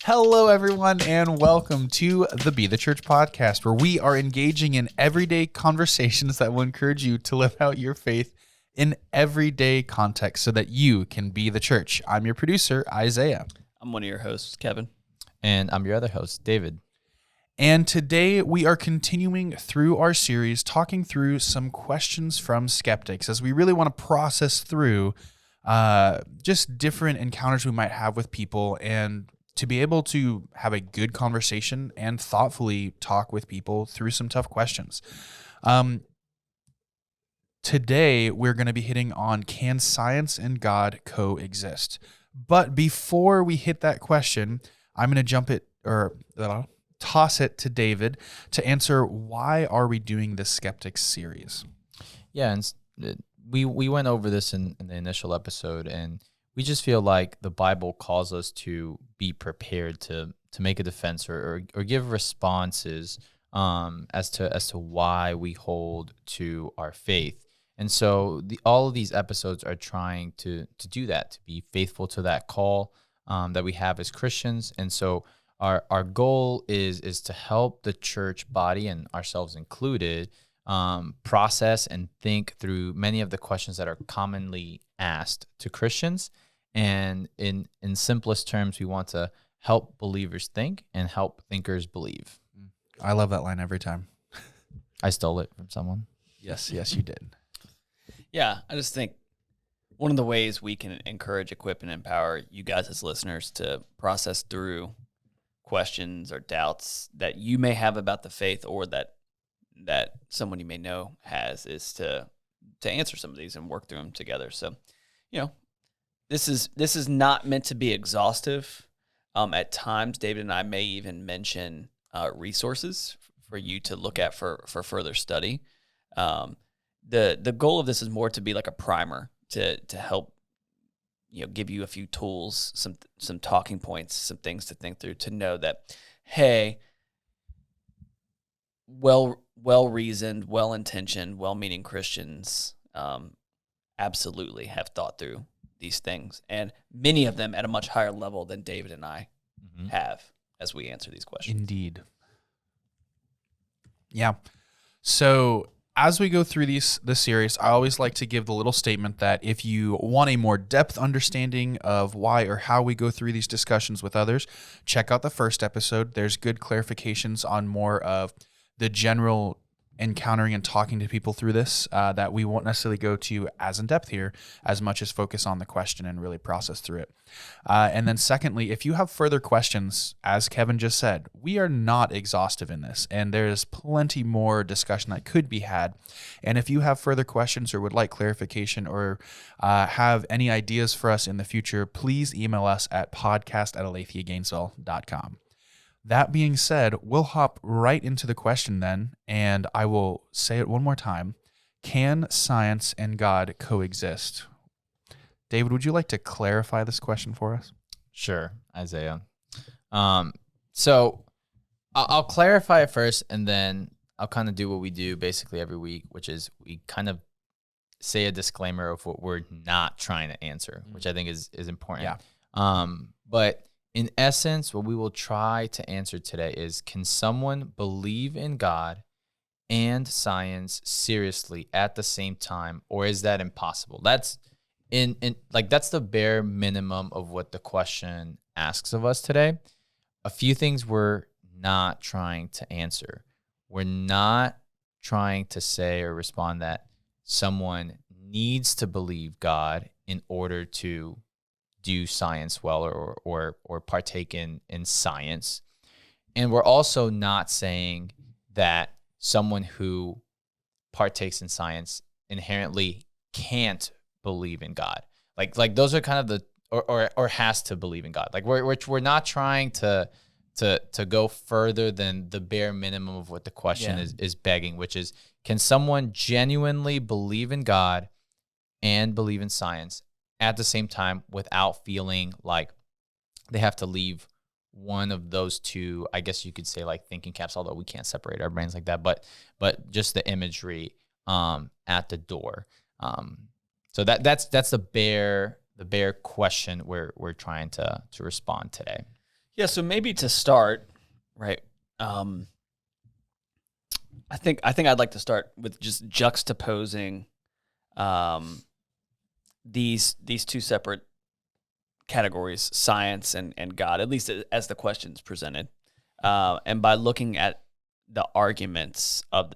Hello, everyone, and welcome to the Be the Church podcast, where we are engaging in everyday conversations that will encourage you to live out your faith in everyday context so that you can be the church. I'm your producer, Isaiah. I'm one of your hosts, Kevin. And I'm your other host, David. And today we are continuing through our series, talking through some questions from skeptics, as we really want to process through just different encounters we might have with people and to be able to have a good conversation and thoughtfully talk with people through some tough questions. Today, we're going to be hitting on, can science and God coexist? But before we hit that question, I'm going to toss it to David to answer, why are we doing this Skeptics series? Yeah, and we went over this in the initial episode, and we just feel like the Bible calls us to be prepared to make a defense or give responses as to why we hold to our faith. And so all of these episodes are trying to do that, to be faithful to that call that we have as Christians. And so our goal is to help the church body, and ourselves included, process and think through many of the questions that are commonly asked to Christians. And in simplest terms, we want to help believers think and help thinkers believe. I love that line every time. I stole it from someone. Yes, you did. Yeah, I just think one of the ways we can encourage, equip, and empower you guys as listeners to process through questions or doubts that you may have about the faith, or that someone you may know has, is to answer some of these and work through them together. So, this is not meant to be exhaustive. At times, David and I may even mention resources for you to look at for further study. The goal of this is more to be like a primer to help give you a few tools, some talking points, some things to think through, to know that, hey, well-reasoned, well-intentioned, well-meaning Christians absolutely have thought through these things, and many of them at a much higher level than David and I have as we answer these questions. Indeed. Yeah. So as we go through this series, I always like to give the little statement that if you want a more depth understanding of why or how we go through these discussions with others, check out the first episode. There's good clarifications on more of the general encountering and talking to people through this that we won't necessarily go to as in depth here, as much as focus on the question and really process through it. And then secondly, if you have further questions, as Kevin just said, we are not exhaustive in this, and there's plenty more discussion that could be had. And if you have further questions or would like clarification or have any ideas for us in the future, please email us at podcast@aletheagainesville.com. That being said, we'll hop right into the question then, and I will say it one more time. Can science and God coexist? David, would you like to clarify this question for us? Sure, Isaiah. So I'll clarify it first, and then I'll kind of do what we do basically every week, which is we kind of say a disclaimer of what we're not trying to answer, which I think is important. Yeah. But in essence, what we will try to answer today is, can someone believe in God and science seriously at the same time, or is that impossible? That's that's the bare minimum of what the question asks of us today. A few things we're not trying to answer. We're not trying to say or respond that someone needs to believe God in order to do science well or partake in science. And we're also not saying that someone who partakes in science inherently can't believe in God. Like those are kind of the or has to believe in God. Like we're not trying to to go further than the bare minimum of what the question is begging, which is, can someone genuinely believe in God and believe in science at the same time without feeling like they have to leave one of those two, I guess you could say, like thinking caps, although we can't separate our brains like that, but just the imagery at the door. So that's the bare question we're trying to respond today. Yeah, so maybe to start, right? I think I'd like to start with just juxtaposing these two separate categories, science and God, at least as the question's presented, and by looking at the arguments of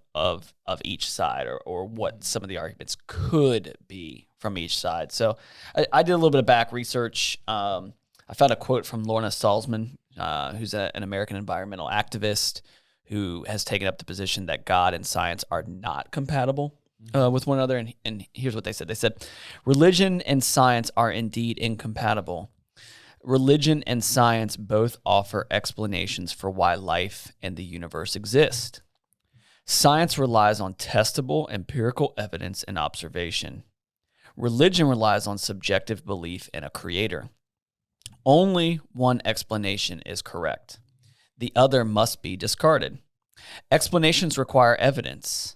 each side, or what some of the arguments could be from each side. So I did a little bit of back research. I found a quote from Lorna Salzman, who's an American environmental activist who has taken up the position that God and science are not compatible with one another. And here's what they said. They said, religion and science are indeed incompatible. Religion and science both offer explanations for why life and the universe exist. Science relies on testable empirical evidence and observation. Religion relies on subjective belief in a creator. Only one explanation is correct. The other must be discarded. Explanations require evidence.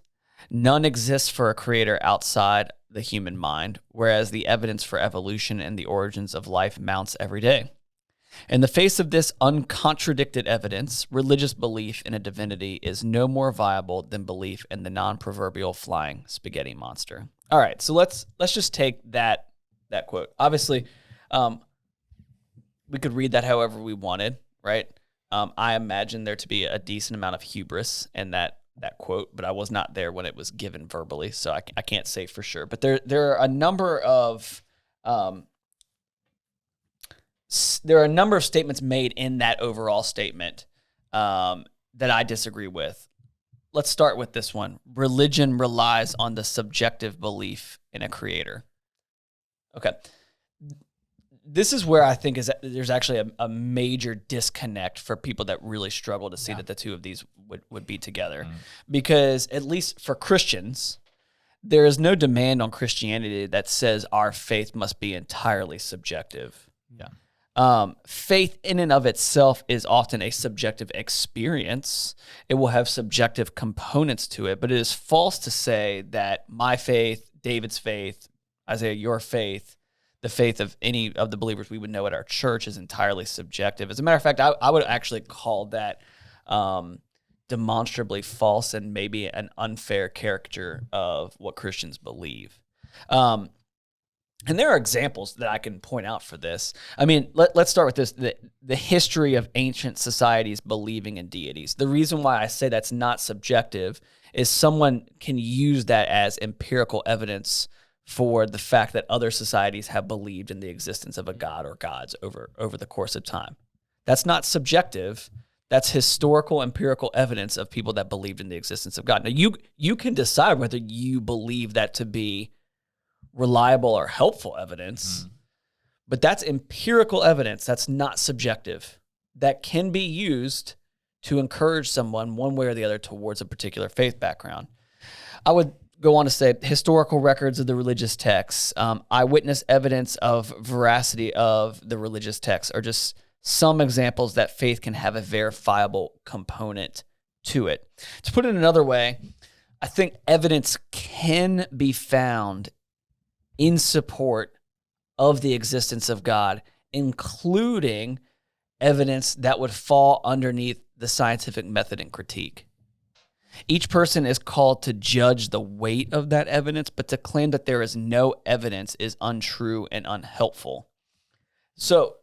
None exists for a creator outside the human mind, whereas the evidence for evolution and the origins of life mounts every day. In the face of this uncontradicted evidence, religious belief in a divinity is no more viable than belief in the non-proverbial flying spaghetti monster. All right, so let's just take that quote. Obviously, we could read that however we wanted, right? I imagine there to be a decent amount of hubris in that quote, but I was not there when it was given verbally, so I can't say for sure. But there are a number of statements made in that overall statement that I disagree with. Let's start with this one. Religion relies on the subjective belief in a creator. Okay. This is where I think there's actually a major disconnect for people that really struggle to see that the two of these would be together. Because at least for Christians, there is no demand on Christianity that says our faith must be entirely subjective. Yeah. Faith in and of itself is often a subjective experience. It will have subjective components to it, but it is false to say that my faith, David's faith, Isaiah, your faith, the faith of any of the believers we would know at our church is entirely subjective. As a matter of fact, I would actually call that demonstrably false and maybe an unfair caricature of what Christians believe. And there are examples that I can point out for this. I mean, let's start with this, the history of ancient societies believing in deities. The reason why I say that's not subjective is someone can use that as empirical evidence for the fact that other societies have believed in the existence of a god or gods over the course of time. That's not subjective. That's historical, empirical evidence of people that believed in the existence of God. Now, you can decide whether you believe that to be reliable or helpful evidence, but that's empirical evidence. That's not subjective. That can be used to encourage someone one way or the other towards a particular faith background. I would go on to say historical records of the religious texts, eyewitness evidence of veracity of the religious texts are just some examples that faith can have a verifiable component to it. To put it another way, I think evidence can be found in support of the existence of God, including evidence that would fall underneath the scientific method and critique. Each person is called to judge the weight of that evidence, but to claim that there is no evidence is untrue and unhelpful. So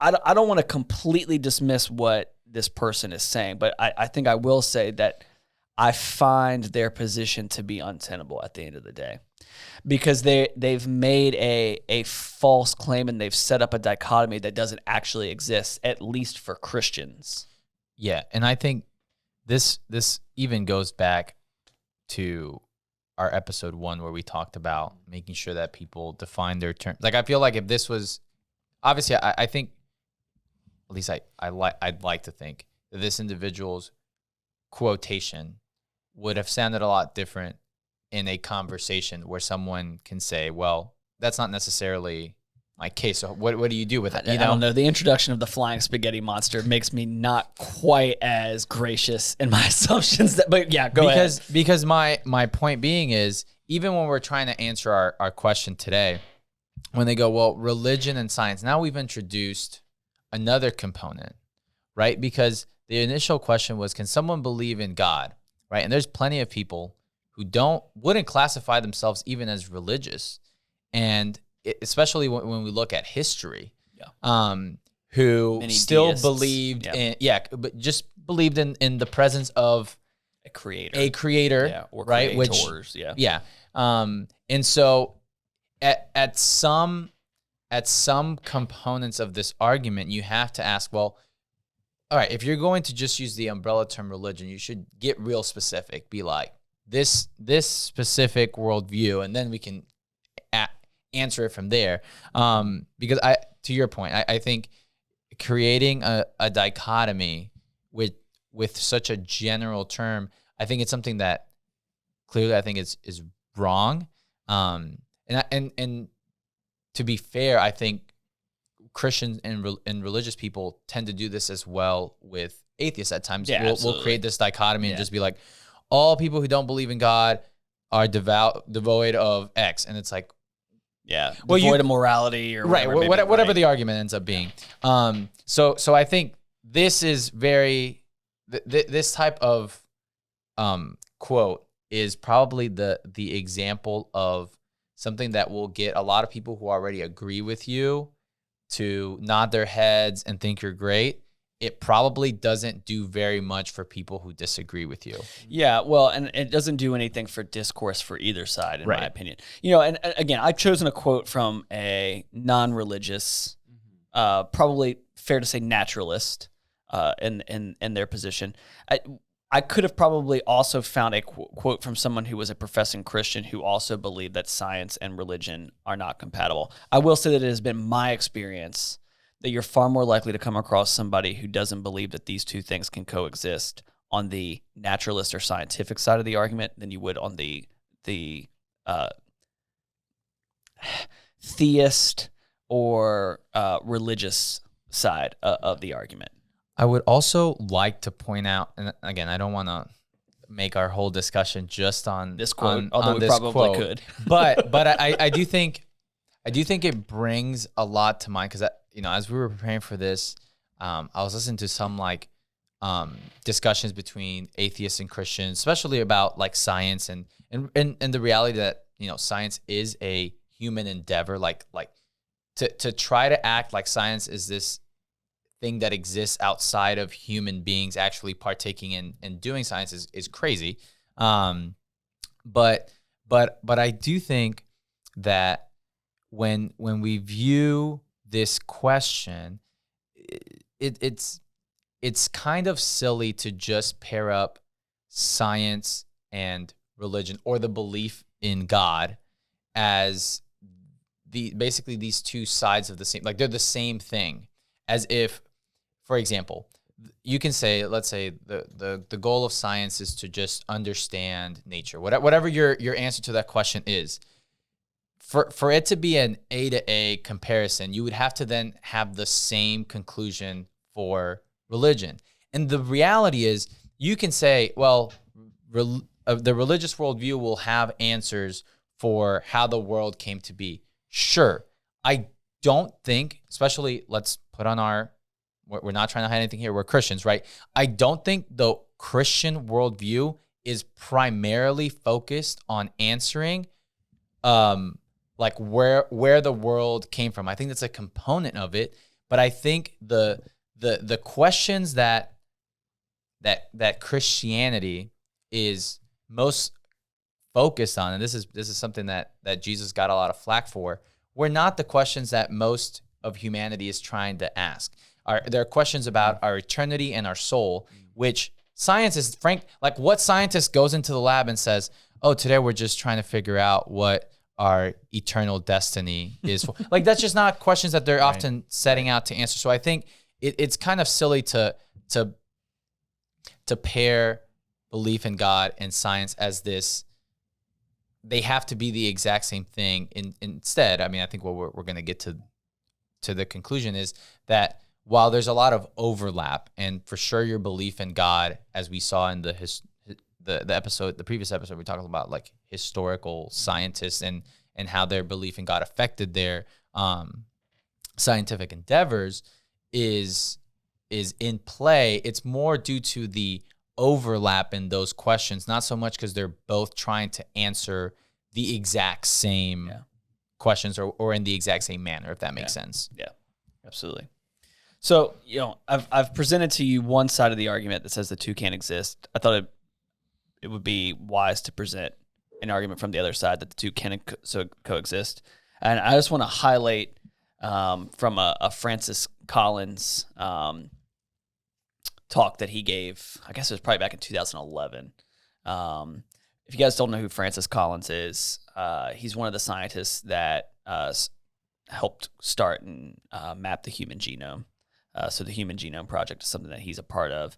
I don't want to completely dismiss what this person is saying, but I think I will say that I find their position to be untenable at the end of the day, because they've made a false claim and they've set up a dichotomy that doesn't actually exist, at least for Christians. Yeah, and I think this even goes back to our episode 1 where we talked about making sure that people define their terms. Like, I feel like if this was, obviously, I think, at least I'd like to think that this individual's quotation would have sounded a lot different in a conversation where someone can say, well, that's not necessarily my case. So what do you do with it? I don't know. The introduction of the flying spaghetti monster makes me not quite as gracious in my assumptions. But yeah, go ahead. Because my point being is, even when we're trying to answer our question today, when they go, well, religion and science, now we've introduced another component, right? Because the initial question was, can someone believe in God, right? And there's plenty of people who wouldn't classify themselves even as religious, and especially when we look at history, who Many still deists. believed but just believed in the presence of a creator, or right? Creators, and so at some components of this argument, you have to ask, well, all right, if you're going to just use the umbrella term religion, you should get real specific. Be like, this specific worldview, and then we can answer it from there. Because to your point, I think creating a dichotomy with such a general term, I think it's something that clearly I think is wrong. And to be fair, I think Christians and religious people tend to do this as well with atheists at times. We'll create this dichotomy and just be like, all people who don't believe in God are devoid of X, and it's like, devoid of morality or whatever the argument ends up being. So I think this is this type of quote is probably the example of something that will get a lot of people who already agree with you to nod their heads and think you're great. It probably doesn't do very much for people who disagree with you. Yeah, well, and it doesn't do anything for discourse for either side, in my opinion. And again, I've chosen a quote from a non-religious, probably fair to say naturalist, in their position. I could have probably also found a quote from someone who was a professing Christian who also believed that science and religion are not compatible. I will say that it has been my experience that you're far more likely to come across somebody who doesn't believe that these two things can coexist on the naturalist or scientific side of the argument than you would on the theist or religious side of the argument. I would also like to point out, and again, I don't want to make our whole discussion just on this quote, although on we this probably quote, could. but I do think it brings a lot to mind, because as we were preparing for this, I was listening to some discussions between atheists and Christians, especially about like science and the reality that science is a human endeavor. Like to try to act like science is this thing that exists outside of human beings actually partaking in doing science is crazy. But I do think that when we view this question, it's kind of silly to just pair up science and religion, or the belief in God, as basically these two sides of the same, like they're the same thing. As if, for example, you can say, let's say the goal of science is to just understand nature. Whatever your answer to that question is, for it to be an A to A comparison, you would have to then have the same conclusion for religion. And the reality is, you can say, well, the religious worldview will have answers for how the world came to be. Sure. I don't think, especially let's put on we're not trying to hide anything here. We're Christians, right? I don't think the Christian worldview is primarily focused on answering like where the world came from. I think that's a component of it, but I think the questions that Christianity is most focused on, and this is something that Jesus got a lot of flack for, were not the questions that most of humanity is trying to ask. There are questions about our eternity and our soul, which science is like, what scientist goes into the lab and says, oh, today we're just trying to figure out what our eternal destiny is for. Like, that's just not questions that they're often setting out to answer. So I think it's kind of silly to pair belief in God and science as this. They have to be the exact same thing. Instead, I mean, I think what we're going to get to the conclusion is that while there's a lot of overlap, and for sure your belief in God, as we saw in the previous episode, we talked about like historical scientists and how their belief in God affected their scientific endeavors is in play. It's more due to the overlap in those questions, not so much because they're both trying to answer the exact same questions or in the exact same manner, if that makes sense. Yeah, absolutely. So, I've presented to you one side of the argument that says the two can't exist. I thought it would be wise to present an argument from the other side that the two can coexist. And I just want to highlight from a Francis Collins talk that he gave. I guess it was probably back in 2011. If you guys don't know who Francis Collins is, he's one of the scientists that helped start and map the human genome. So the Human Genome Project is something that he's a part of.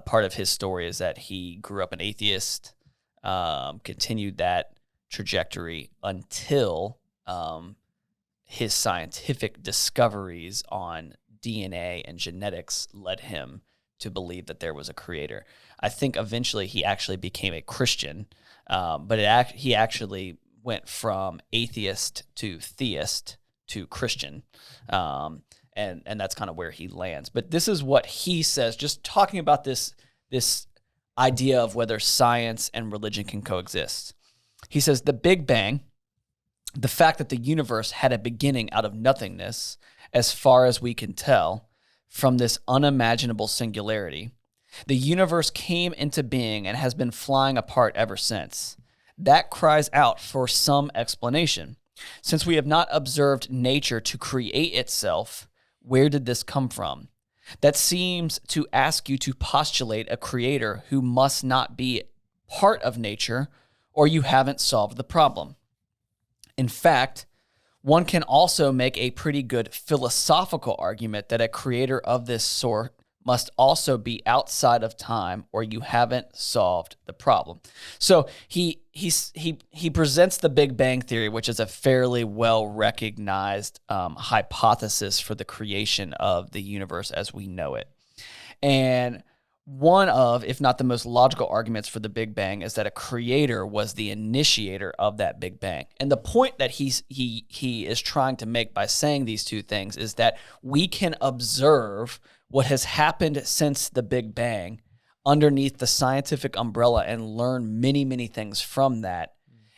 Part of his story is that he grew up an atheist, continued that trajectory until his scientific discoveries on DNA and genetics led him to believe that there was a creator. I think eventually he actually became a Christian, but he actually went from atheist to theist to Christian. And that's kind of where he lands. But this is what he says, just talking about this idea of whether science and religion can coexist. He says, the Big Bang, the fact that the universe had a beginning out of nothingness, as far as we can tell, from this unimaginable singularity, the universe came into being and has been flying apart ever since. That cries out for some explanation. Since we have not observed nature to create itself, where did this come from? That seems to ask you to postulate a creator who must not be part of nature, or you haven't solved the problem. In fact, one can also make a pretty good philosophical argument that a creator of this sort must also be outside of time, or you haven't solved the problem. So he presents the Big Bang Theory, which is a fairly well-recognized hypothesis for the creation of the universe as we know it. And one of, if not the most logical arguments for the Big Bang, is that a creator was the initiator of that Big Bang. And the point that he is trying to make by saying these two things is that we can observe what has happened since the Big Bang underneath the scientific umbrella and learn many, many things from that.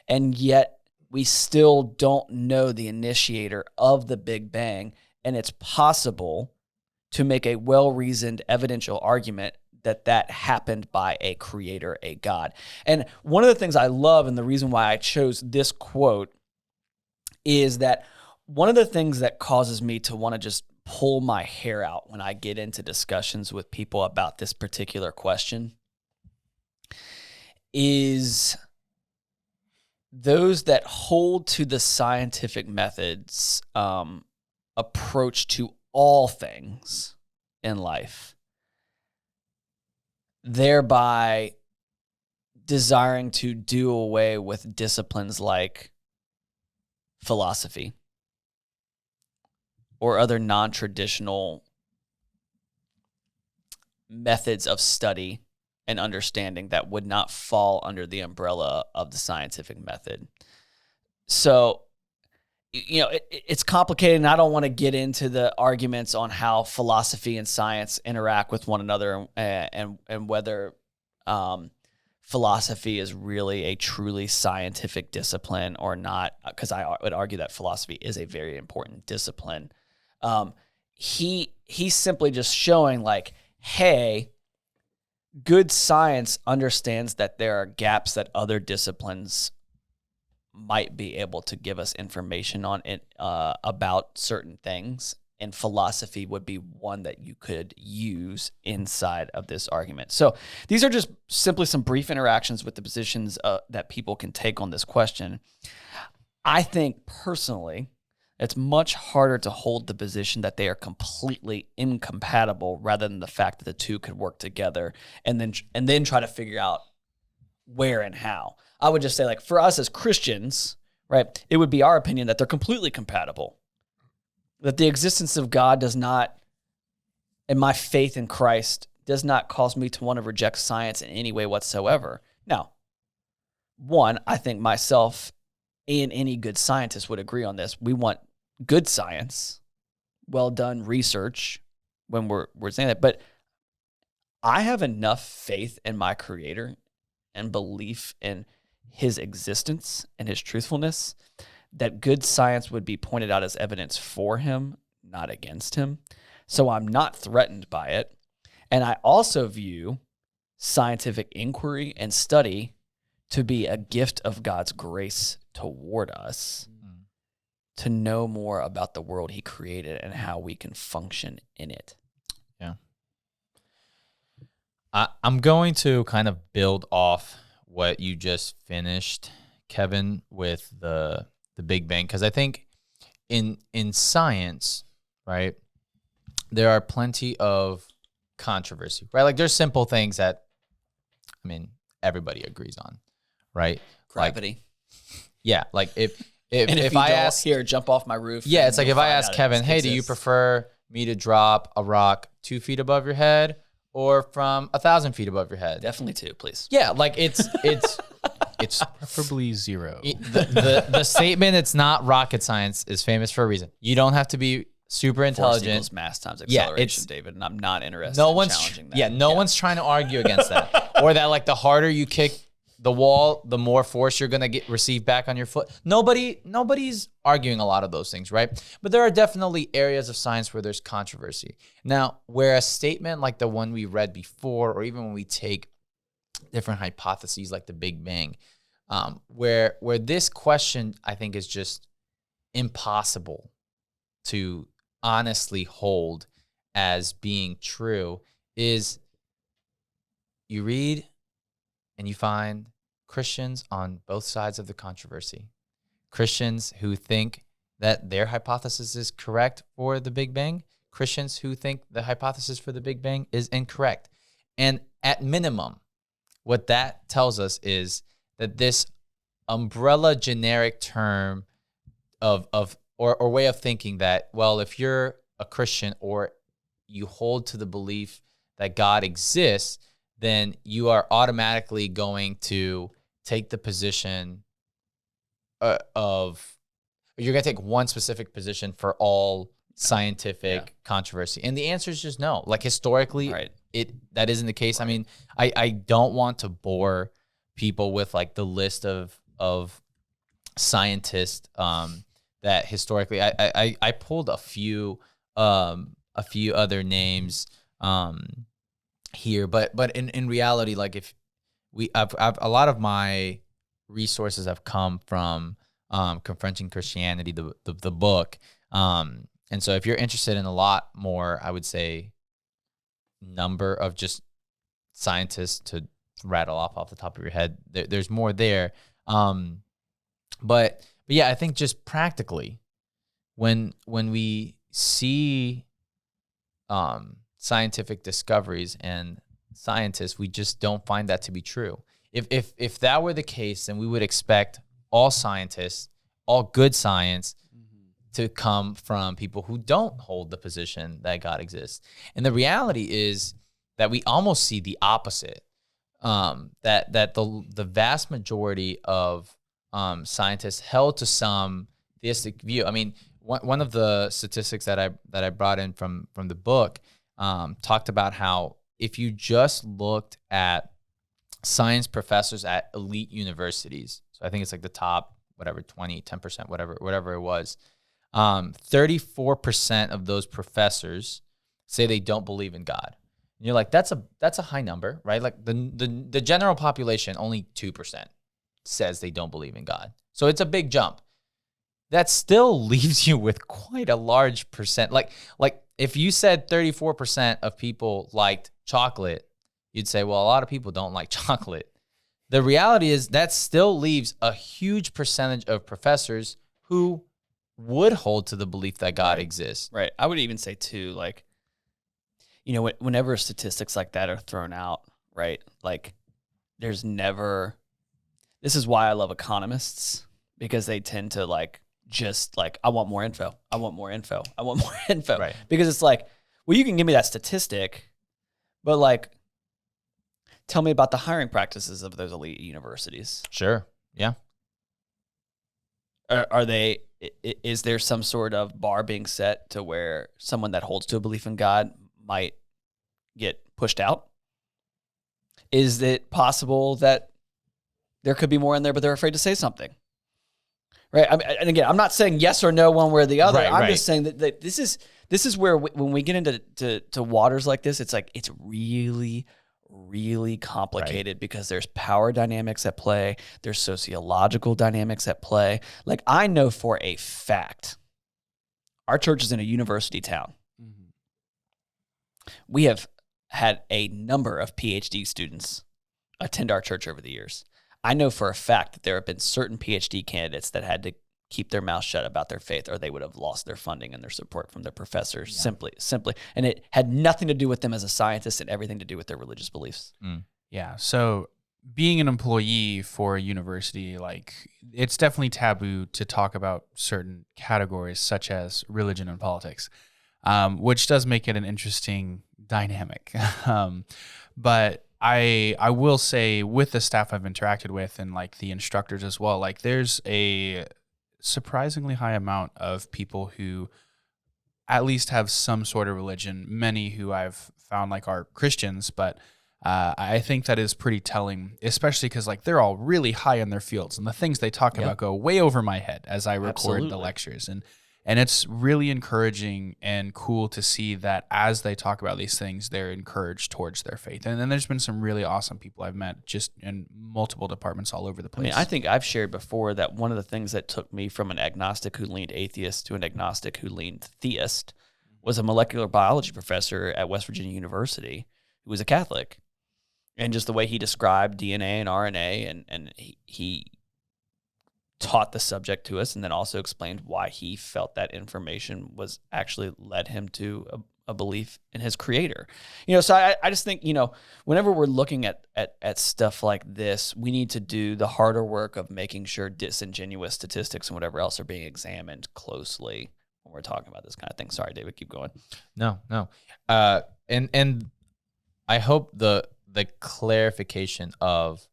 And yet we still don't know the initiator of the Big Bang. And it's possible to make a well-reasoned evidential argument that happened by a creator, a God. And one of the things I love, and the reason why I chose this quote, is that one of the things that causes me to want to just pull my hair out when I get into discussions with people about this particular question is those that hold to the scientific methods approach to all things in life, thereby desiring to do away with disciplines like philosophy or other non-traditional methods of study and understanding that would not fall under the umbrella of the scientific method. So, it's complicated, and I don't want to get into the arguments on how philosophy and science interact with one another and whether philosophy is really a truly scientific discipline or not, because I would argue that philosophy is a very important discipline. He's simply just showing like, hey, good science understands that there are gaps that other disciplines might be able to give us information on it about certain things, and philosophy would be one that you could use inside of this argument. So these are just simply some brief interactions with the positions that people can take on this question. I think personally, It's much harder to hold the position that they are completely incompatible rather than the fact that the two could work together and then try to figure out where and how. I would just say, like, for us as Christians, right, it would be our opinion that they're completely compatible. That the existence of God does not, and my faith in Christ does not cause me to want to reject science in any way whatsoever. Now, one, I think myself and any good scientist would agree on this. We want good science, well done research when we're saying that. But I have enough faith in my Creator and belief in his existence and his truthfulness that good science would be pointed out as evidence for him, not against him. So I'm not threatened by it. And I also view scientific inquiry and study to be a gift of God's grace toward us to know more about the world he created and how we can function in it. Yeah. I'm going to kind of build off what you just finished, Kevin, with the Big Bang, because I think in science, right, there are plenty of controversy, right? Like there's simple things that, I mean, everybody agrees on, right? Gravity. Like, yeah, like if I ask here, jump off my roof. Yeah, it's like if I ask Kevin, hey, do you prefer me to drop a rock 2 feet above your head or from 1,000 feet above your head? Definitely 2, please. Yeah, like it's preferably 0. The statement, it's not rocket science, is famous for a reason. You don't have to be super intelligent. Mass times acceleration, David, and I'm not interested in challenging that. Yeah, no one's trying to argue against that. Or that like the harder you kick the wall, the more force you're going to receive back on your foot. Nobody's arguing a lot of those things, right? But there are definitely areas of science where there's controversy. Now, where a statement like the one we read before, or even when we take different hypotheses like the Big Bang, where this question, I think, is just impossible to honestly hold as being true, is you read and you find Christians on both sides of the controversy. Christians who think that their hypothesis is correct for the Big Bang. Christians who think the hypothesis for the Big Bang is incorrect. And at minimum, what that tells us is that this umbrella generic term or way of thinking that, well, if you're a Christian or you hold to the belief that God exists, then you are automatically going to take the position of, you're going to take one specific position for all scientific controversy. And the answer is just no. Like historically, that isn't the case. Right. I mean, I don't want to bore people with like the list of scientists that historically, I pulled a few other names here, but in reality, like if I've a lot of my resources have come from Confronting Christianity, the book, and so if you're interested in a lot more, I would say number of just scientists to rattle off the top of your head, there's more there, but yeah, I think just practically when we see scientific discoveries and scientists, we just don't find that to be true. If that were the case, then we would expect all scientists, all good science, to come from people who don't hold the position that God exists. And the reality is that we almost see the opposite. That the vast majority of scientists held to some theistic view. I mean, one of the statistics that I brought in from the book talked about how if you just looked at science professors at elite universities, so I think it's like the top, 10%, whatever it was, 34% of those professors say they don't believe in God. And you're like, that's a high number, right? Like the general population, only 2% says they don't believe in God. So it's a big jump. That still leaves you with quite a large percent. Like if you said 34% of people liked chocolate, you'd say, well, a lot of people don't like chocolate. The reality is that still leaves a huge percentage of professors who would hold to the belief that God Right. exists. Right. I would even say too, like, you know, whenever statistics like that are thrown out, right? Like, there's never. This is why I love economists, because they tend to like just like, I want more info. I want more info. I want more info. Right. Because it's like, well, you can give me that statistic, but like, tell me about the hiring practices of those elite universities. Sure. Yeah. Are they? Is there some sort of bar being set to where someone that holds to a belief in God might get pushed out? Is it possible that there could be more in there, but they're afraid to say something? Right. I mean, and again, I'm not saying yes or no one way or the other. Right, I'm right. just saying that this is where when we get into to waters like this, it's like it's really, really complicated because there's power dynamics at play. There's sociological dynamics at play. Like, I know for a fact, our church is in a university town. We have had a number of PhD students attend our church over the years. I know for a fact that there have been certain PhD candidates that had to keep their mouth shut about their faith, or they would have lost their funding and their support from their professors. Simply. And it had nothing to do with them as a scientist and everything to do with their religious beliefs. Yeah. So being an employee for a university, like, it's definitely taboo to talk about certain categories such as religion and politics, which does make it an interesting dynamic. But I will say, with the staff I've interacted with and like the instructors as well, like, there's a surprisingly high amount of people who at least have some sort of religion. Many who I've found like are Christians, but I think that is pretty telling, especially because like they're all really high in their fields and the things they talk about go way over my head as I record the Absolutely. lectures. And it's really encouraging and cool to see that as they talk about these things, they're encouraged towards their faith. And then there's been some really awesome people I've met just in multiple departments all over the I place. mean, I think I've shared before that one of the things that took me from an agnostic who leaned atheist to an agnostic who leaned theist was a molecular biology professor at West Virginia University who was a Catholic. And just the way he described DNA and RNA, and he taught the subject to us, and then also explained why he felt that information was actually led him to a belief in his creator. You know, so I just think, you know, whenever we're looking at stuff like this, we need to do the harder work of making sure disingenuous statistics and whatever else are being examined closely when we're talking about this kind of thing. Sorry, David, keep going. No. And I hope the clarification of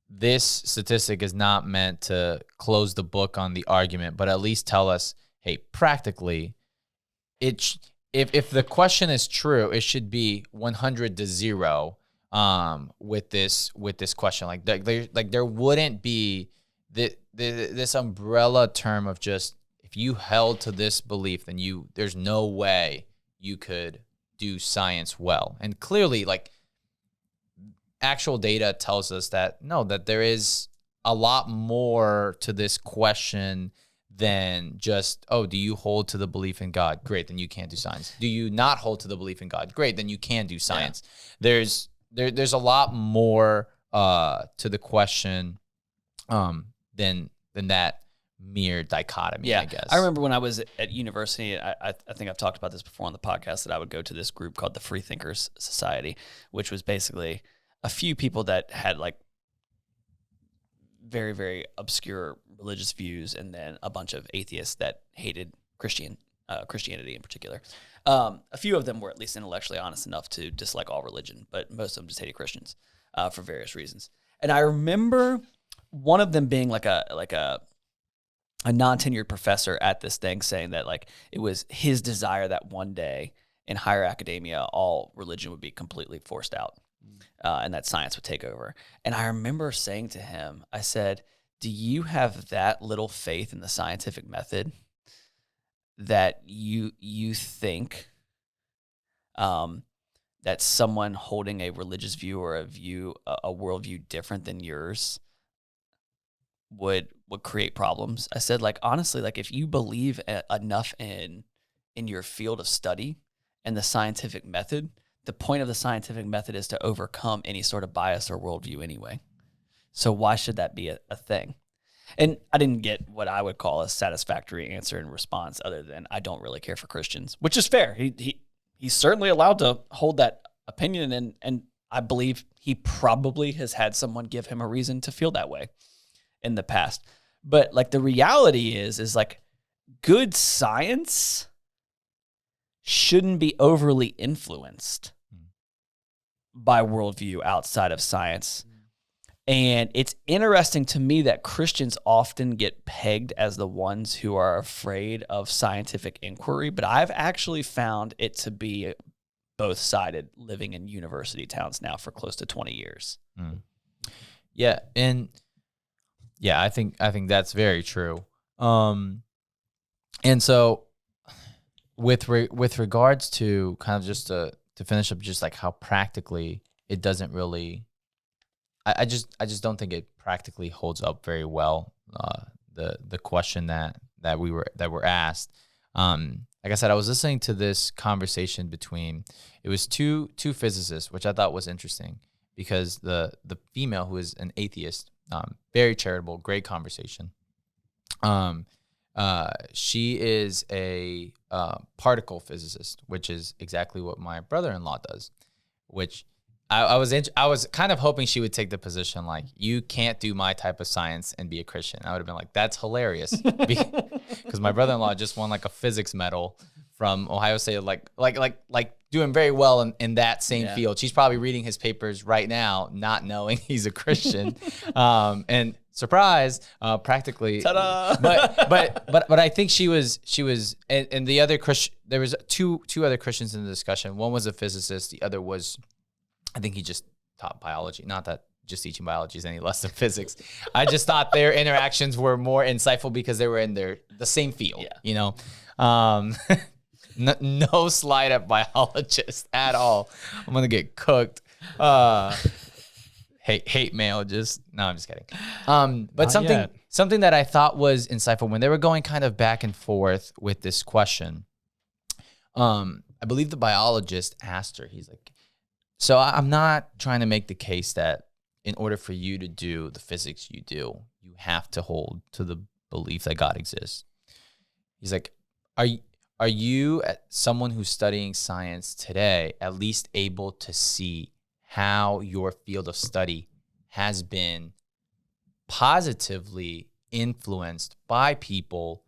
this statistic is not meant to close the book on the argument, but at least tell us, hey, practically, if the question is true, it should be 100 to 0 with this question. Like there wouldn't be this umbrella term of just, if you held to this belief, then there's no way you could do science well. And clearly, like, actual data tells us that that there is a lot more to this question than just, oh, do you hold to the belief in God? Great, then you can't do science. Do you not hold to the belief in God? Great, then you can do science. Yeah. There's a lot more to the question than that mere dichotomy, I guess. I remember when I was at university, I think I've talked about this before on the podcast, that I would go to this group called the Free Thinkers Society, which was basically a few people that had like very, very obscure religious views, and then a bunch of atheists that hated Christianity in particular. A few of them were at least intellectually honest enough to dislike all religion, but most of them just hated Christians for various reasons. And I remember one of them being like a non-tenured professor at this thing, saying that like it was his desire that one day in higher academia, all religion would be completely forced out. And that science would take over. And I remember saying to him, I said, do you have that little faith in the scientific method that you think that someone holding a religious view or a worldview different than yours would create problems? I said, like, honestly, like, if you believe enough in your field of study and the scientific method, the point of the scientific method is to overcome any sort of bias or worldview anyway. So why should that be a thing? And I didn't get what I would call a satisfactory answer in response other than I don't really care for Christians, which is fair. He's certainly allowed to hold that opinion, and I believe he probably has had someone give him a reason to feel that way in the past. But like the reality is like good science shouldn't be overly influenced by worldview outside of science. And it's interesting to me that Christians often get pegged as the ones who are afraid of scientific inquiry, but I've actually found it to be both-sided living in university towns now for close to 20 years. Yeah, and yeah, I think that's very true. And so with regards to kind of just to finish up, just like how practically it doesn't really, I just don't think it practically holds up very well. The question that were asked. Like I said, I was listening to this conversation between, it was two physicists, which I thought was interesting because the female, who is an atheist, very charitable, great conversation. She is a particle physicist, which is exactly what my brother-in-law does, which I was kind of hoping she would take the position like, you can't do my type of science and be a Christian. I would have been like, that's hilarious, because my brother-in-law just won like a physics medal from Ohio State, like doing very well in that same field. She's probably reading his papers right now, not knowing he's a Christian, and surprise, practically. Ta-da! But I think she was, and the other Christian. There was two other Christians in the discussion. One was a physicist. The other was, I think he just taught biology. Not that just teaching biology is any less than physics. I just thought their interactions were more insightful because they were in the same field, you know. No slide at biologists at all. I'm gonna get cooked. Hate mail. No, I'm just kidding. But something that I thought was insightful when they were going kind of back and forth with this question. I believe the biologist asked her. He's like, so I'm not trying to make the case that in order for you to do the physics you do, you have to hold to the belief that God exists. He's like, are you, someone who's studying science today, at least able to see how your field of study has been positively influenced by people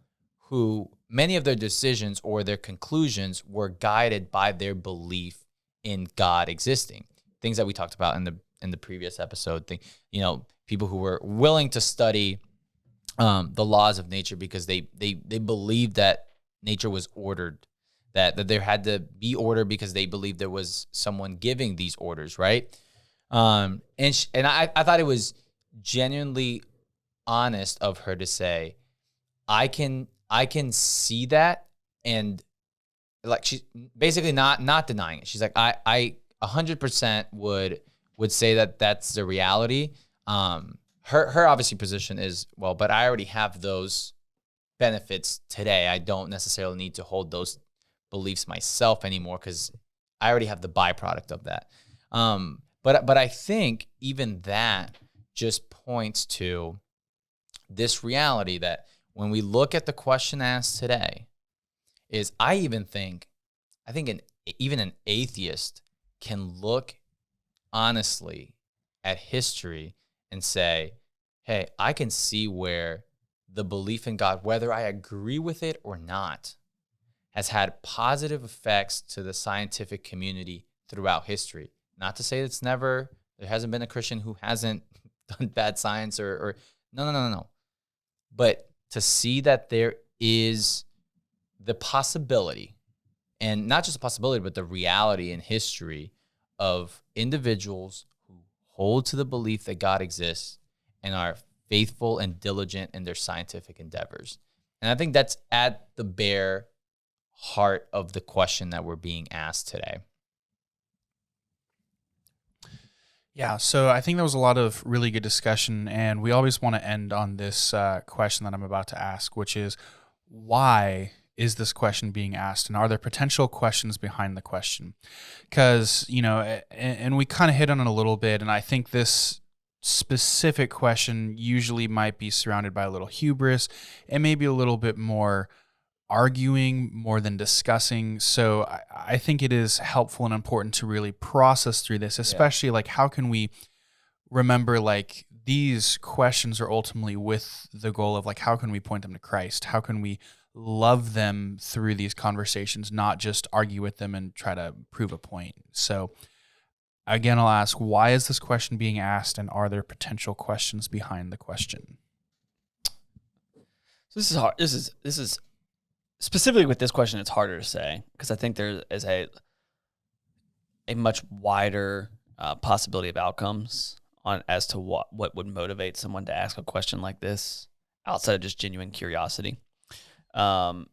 who many of their decisions or their conclusions were guided by their belief in God existing? Things that we talked about in the previous episode. People who were willing to study the laws of nature because they believed that nature was ordered, that there had to be order because they believed there was someone giving these orders, right? And I thought it was genuinely honest of her to say, I can see that, and like she's basically not denying it. She's like, I 100% would say that that's the reality. Her obviously position is, well, but I already have those benefits today. I don't necessarily need to hold those beliefs myself anymore because I already have the byproduct of that. But I think even that just points to this reality that when we look at the question asked today, is I think even an atheist can look honestly at history and say, hey, I can see where the belief in God, whether I agree with it or not, has had positive effects to the scientific community throughout history. Not to say there hasn't been a Christian who hasn't done bad science or no. But to see that there is the possibility, and not just a possibility, but the reality in history of individuals who hold to the belief that God exists and are faithful and diligent in their scientific endeavors. And I think that's at the bare heart of the question that we're being asked today. Yeah, so I think there was a lot of really good discussion, and we always want to end on this question that I'm about to ask, which is, why is this question being asked, and are there potential questions behind the question? Because, and we kind of hit on it a little bit, and I think this specific question usually might be surrounded by a little hubris and maybe a little bit more arguing more than discussing. So I think it is helpful and important to really process through this, especially like how can we remember like these questions are ultimately with the goal of like how can we point them to Christ? How can we love them through these conversations, not just argue with them and try to prove a point? So again, I'll ask, why is this question being asked, and are there potential questions behind the question? So this is hard. This is specifically with this question. It's harder to say because I think there is a much wider possibility of outcomes on as to what would motivate someone to ask a question like this outside of just genuine curiosity. And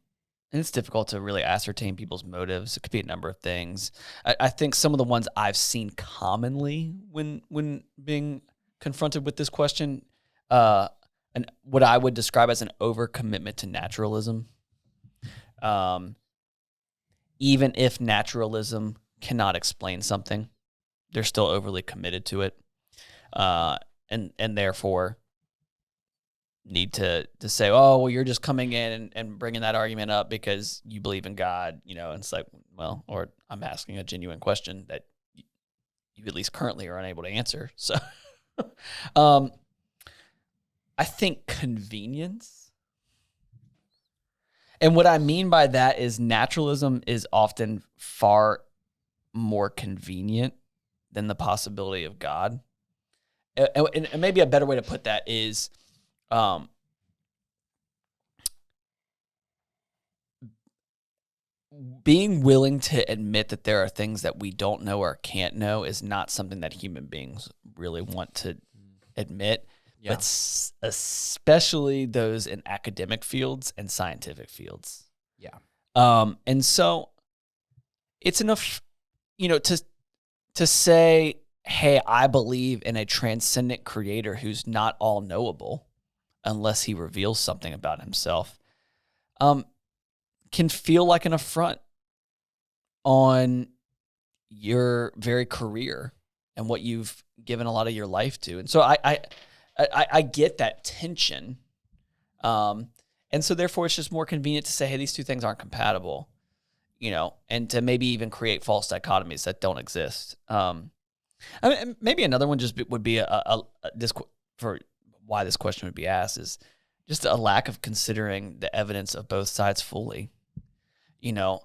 it's difficult to really ascertain people's motives. It could be a number of things. I think some of the ones I've seen commonly when being confronted with this question, and what I would describe as an overcommitment to naturalism. Even if naturalism cannot explain something, they're still overly committed to it, and therefore need to say, oh, well, you're just coming in and bringing that argument up because you believe in God, and it's like, well, or I'm asking a genuine question that you at least currently are unable to answer. So I think convenience. And what I mean by that is naturalism is often far more convenient than the possibility of God. And maybe a better way to put that is being willing to admit that there are things that we don't know or can't know is not something that human beings really want to admit, but especially those in academic fields and scientific fields. Yeah. And so it's enough, to say, hey, I believe in a transcendent creator who's not all knowable unless he reveals something about himself, can feel like an affront on your very career and what you've given a lot of your life to. And so I get that tension. And so therefore it's just more convenient to say, hey, these two things aren't compatible, and to maybe even create false dichotomies that don't exist. I mean, maybe another one just would be this for why this question would be asked is just a lack of considering the evidence of both sides fully. I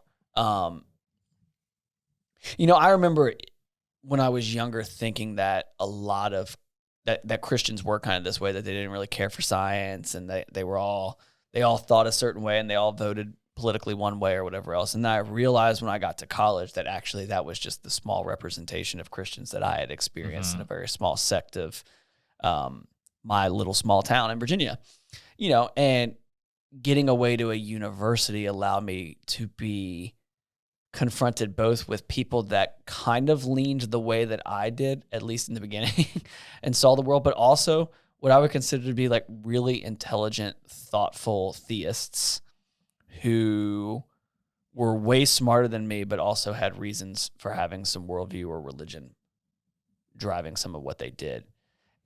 remember when I was younger thinking that a lot of that Christians were kind of this way, that they didn't really care for science, and they all thought a certain way, and they all voted politically one way or whatever else. And then I realized when I got to college that actually that was just the small representation of Christians that I had experienced in a very small sect of my little small town in Virginia, and getting away to a university allowed me to be confronted both with people that kind of leaned the way that I did, at least in the beginning, and saw the world, but also what I would consider to be like really intelligent, thoughtful theists who were way smarter than me, but also had reasons for having some worldview or religion driving some of what they did.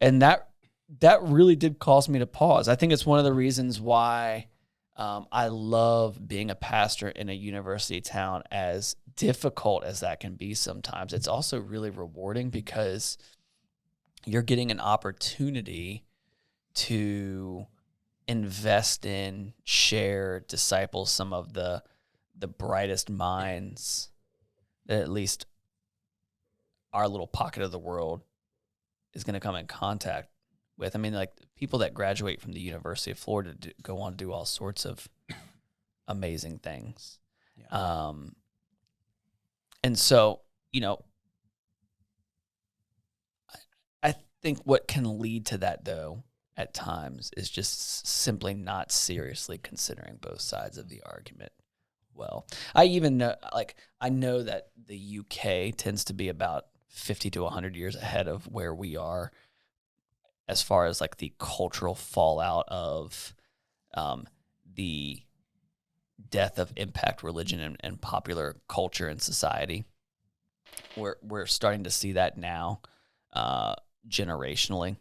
And that really did cause me to pause. I think it's one of the reasons why I love being a pastor in a university town, as difficult as that can be sometimes. It's also really rewarding because you're getting an opportunity to invest in, share, disciple some of the brightest minds that at least our little pocket of the world is going to come in contact with. I mean, like people that graduate from the University of Florida go on to do all sorts of amazing things. Yeah. And so, I think what can lead to that, though, at times is just simply not seriously considering both sides of the argument. Well, I even know, I know that the UK tends to be about 50 to 100 years ahead of where we are as far as like the cultural fallout of the death of impact religion and popular culture and society. We're starting to see that now generationally.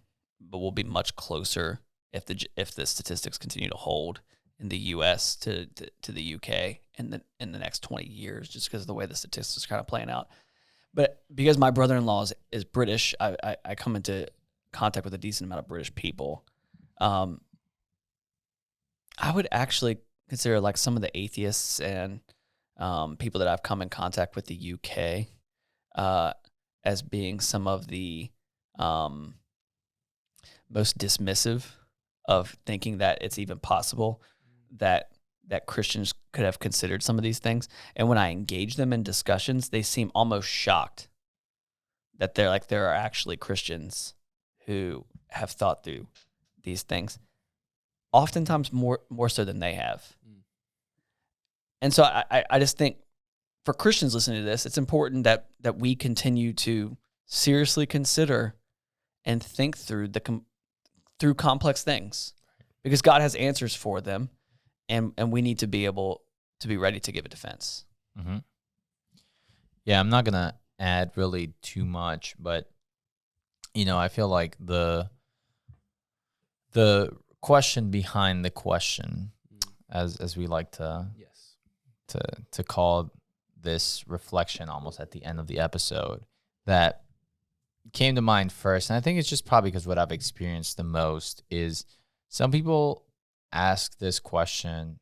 but we'll be much closer if the statistics continue to hold in the U.S. to the U.K. in the next 20 years, just because of the way the statistics are kind of playing out. But because my brother-in-law is British, I come into contact with a decent amount of British people. I would actually consider like some of the atheists and people that I've come in contact with the UK as being some of the most dismissive of thinking that it's even possible that Christians could have considered some of these things. And when I engage them in discussions, they seem almost shocked that there are actually Christians who have thought through these things, oftentimes more so than they have. And so I just think for Christians listening to this, it's important that we continue to seriously consider and think through through complex things, because God has answers for them, and we need to be able to be ready to give a defense. Mm-hmm. Yeah, I'm not gonna add really too much, but I feel like the question behind the question, as we like to call this reflection almost at the end of the episode, that came to mind first, and I think it's just probably because what I've experienced the most is some people ask this question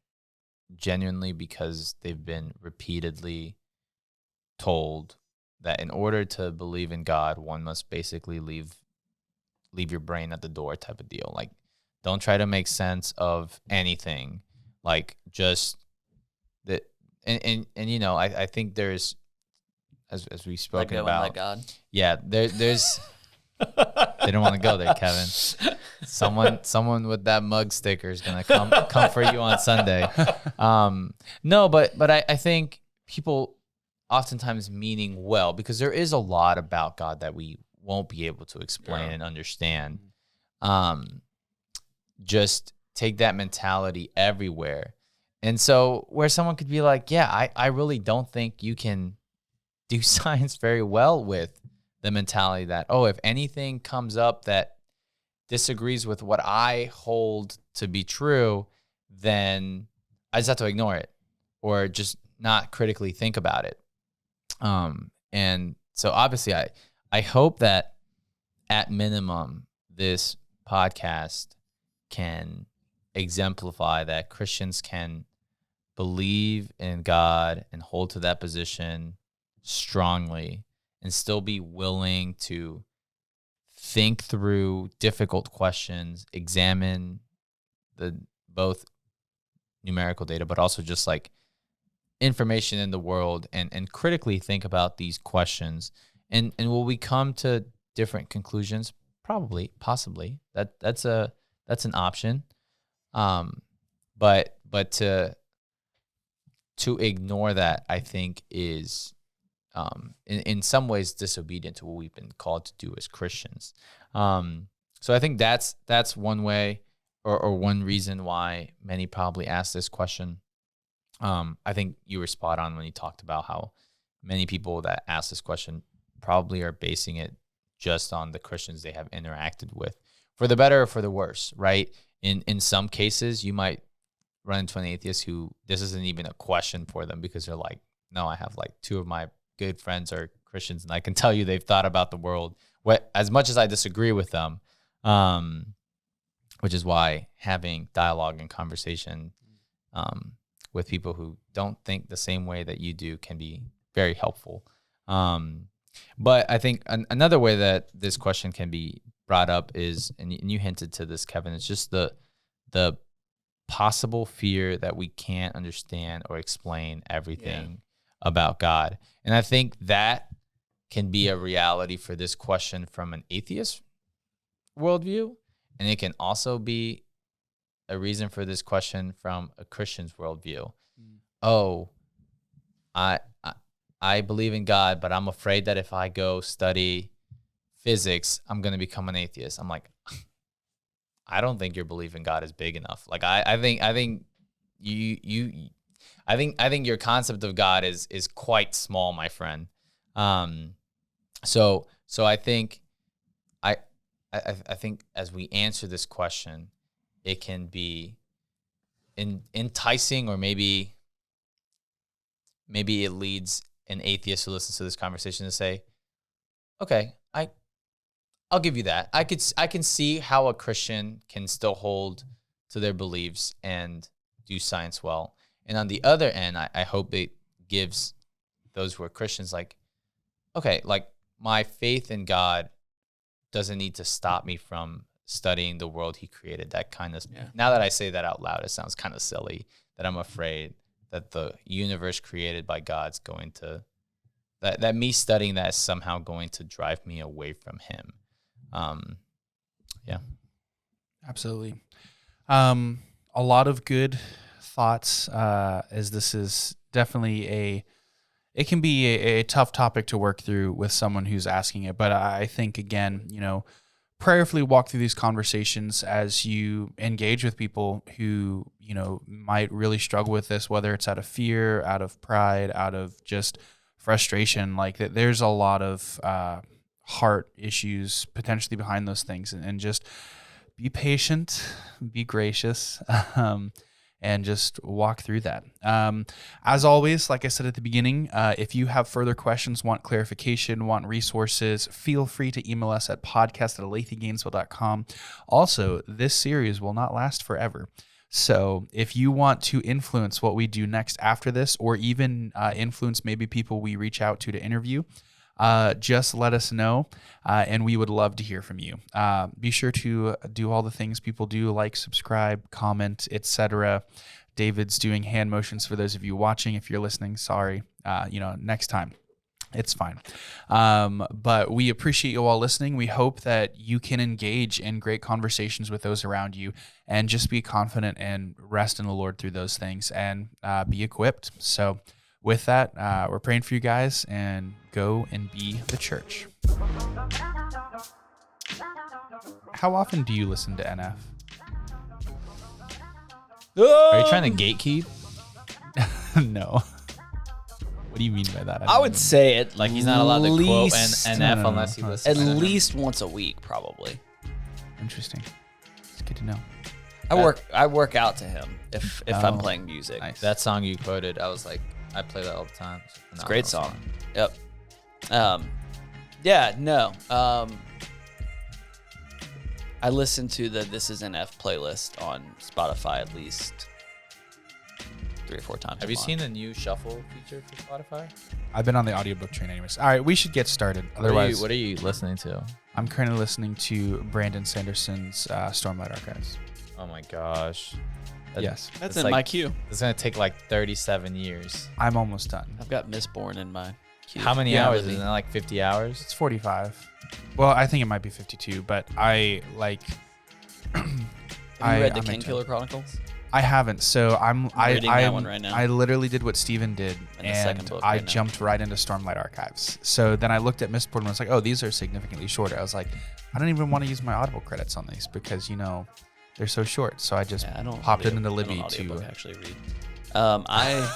genuinely because they've been repeatedly told that in order to believe in God, one must basically leave your brain at the door type of deal. Like, don't try to make sense of anything. Like, just that, and I think there's, as we've spoken about, let God. Yeah, there's. They don't want to go there, Kevin. Someone with that mug sticker is gonna come for you on Sunday. No, but I think people oftentimes meaning well, because there is a lot about God that we won't be able to explain and understand. Just take that mentality everywhere. And so where someone could be like, yeah, I really don't think you can do science very well with the mentality that, if anything comes up that disagrees with what I hold to be true, then I just have to ignore it or just not critically think about it. And so obviously I hope that at minimum this podcast can exemplify that Christians can believe in God and hold to that position strongly and still be willing to think through difficult questions, examine the both numerical data, but also just like information in the world, and critically think about these questions. And will we come to different conclusions? Probably, possibly. That's an option. But to ignore that, I think, is in some ways disobedient to what we've been called to do as Christians. So I think that's one way or one reason why many probably ask this question. I think you were spot on when you talked about how many people that ask this question probably are basing it just on the Christians they have interacted with, for the better or for the worse, right? In some cases, you might run into an atheist who this isn't even a question for them, because they're like, no, I have like two of my good friends are Christians, and I can tell you they've thought about the world. As much as I disagree with them, which is why having dialogue and conversation with people who don't think the same way that you do can be very helpful. But I think another way that this question can be brought up is, and you hinted to this, Kevin, it's just the possible fear that we can't understand or explain everything about God. And I think that can be a reality for this question from an atheist worldview, and it can also be a reason for this question from a Christian's worldview. I believe in God, but I'm afraid that if I go study physics, I'm going to become an atheist. I'm like, I don't think your belief in God is big enough. Like, I think your concept of God is quite small, my friend. So I think I think as we answer this question, it can be enticing, or maybe it leads an atheist who listens to this conversation to say, okay, I'll give you that. I can see how a Christian can still hold to their beliefs and do science well. And on the other end, I hope it gives those who are Christians like, okay, like my faith in God doesn't need to stop me from studying the world he created. That kind of, now that I say that out loud, it sounds kind of silly that I'm afraid that the universe created by God's going to, that me studying that is somehow going to drive me away from him. Yeah. Absolutely. A lot of good thoughts, as this is definitely it can be a tough topic to work through with someone who's asking it. But I think, again, prayerfully walk through these conversations as you engage with people who, might really struggle with this, whether it's out of fear, out of pride, out of just frustration. Like that, there's a lot of heart issues potentially behind those things, and just be patient, be gracious, and just walk through that. As always, like I said at the beginning, if you have further questions, want clarification, want resources, feel free to email us at podcast@aletheagainesville.com. Also, this series will not last forever. So if you want to influence what we do next after this, or even influence maybe people we reach out to interview, just let us know, and we would love to hear from you. Be sure to do all the things people do, like, subscribe, comment, etc. David's doing hand motions for those of you watching. If you're listening, sorry. Next time. It's fine. But we appreciate you all listening. We hope that you can engage in great conversations with those around you, and just be confident and rest in the Lord through those things, and be equipped. So with that, we're praying for you guys, and go and be the church. How often do you listen to NF? Are you trying to gatekeep? No. What do you mean by that? I would say it Like he's not allowed to quote least- NF unless he listens. at least once a week, probably. Interesting. It's good to know. I work out to him if I'm playing music. Nice. That song you quoted, I was like, I play that all the time. It's a great song. Yep. Yeah, no. I listen to the This Is NF playlist on Spotify at least 3 or 4 times. Have you seen the new shuffle feature for Spotify? I've been on the audiobook train anyways. All right, we should get started. Otherwise, What are you listening to? I'm currently listening to Brandon Sanderson's Stormlight Archives. Oh my gosh. Yes. That's It's in like- my queue. It's going to take like 37 years. I'm almost done. I've got Mistborn in my queue. How many Yeah, hours? really. Isn't that like 50 hours? It's 45. Well, I think it might be 52, but I like. Have you read the I'm King into Killer it. Chronicles? I haven't. So I'm reading that one right now. I literally did what Steven did, And the second and book I right now. jumped right into Stormlight Archives. So then I looked at Mistborn and was like, oh, these are significantly shorter. I was like, I don't even want to use my Audible credits on these because they're so short. So I just Yeah, I don't popped it audio- into I Libby don't audiobook to. actually read. I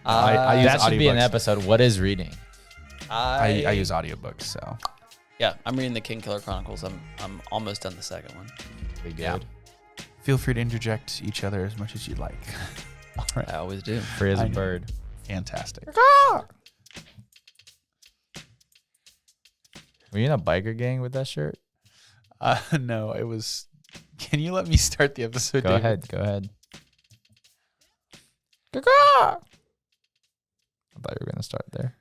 I use that should be an audiobooks. episode. What is reading? I use audiobooks. So Yeah, I'm reading the King Killer Chronicles. I'm almost done the second one. Pretty good. Yeah. Feel free to interject each other as much as you'd like. All right. I always do. Free as I a know. bird. Fantastic. Were you in a biker gang with that shirt? No, it was. Can you let me start the episode? Go David? ahead. Go ahead. I thought you were going to start there.